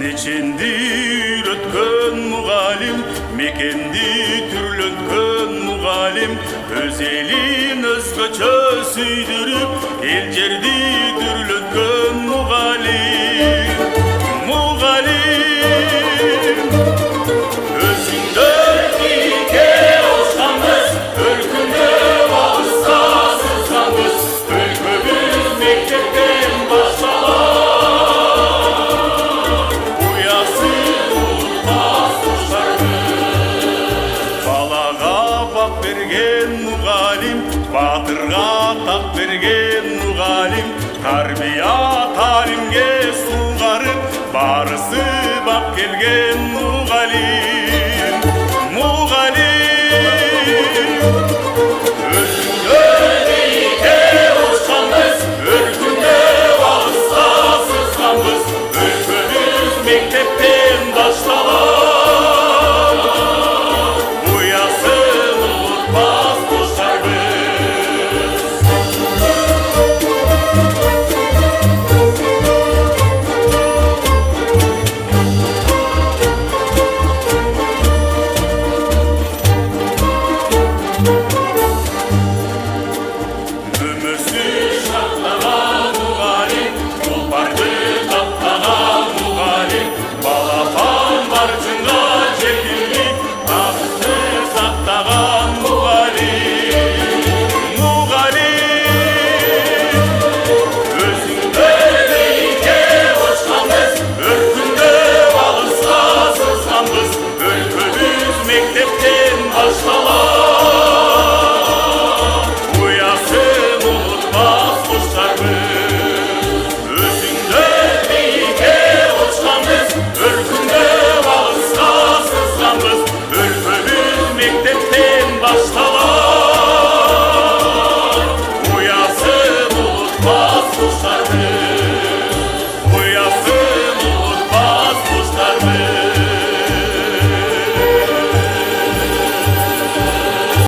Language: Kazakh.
Неченdir өткөн мұғалим, мекенди түрлөткөн мұғалим, өз елін өзгөчө сүйдіріп, ел жерди түрлөткөн мұғалим. Мұғалим, өзіңдөр бике алшамыз, өлкүндө алыста сызганбыз, өлкөбүз мектептен башталат. Батырға тақ берген мұғалим, тарбия талимге суғарып, барысы бап келген мұғалим.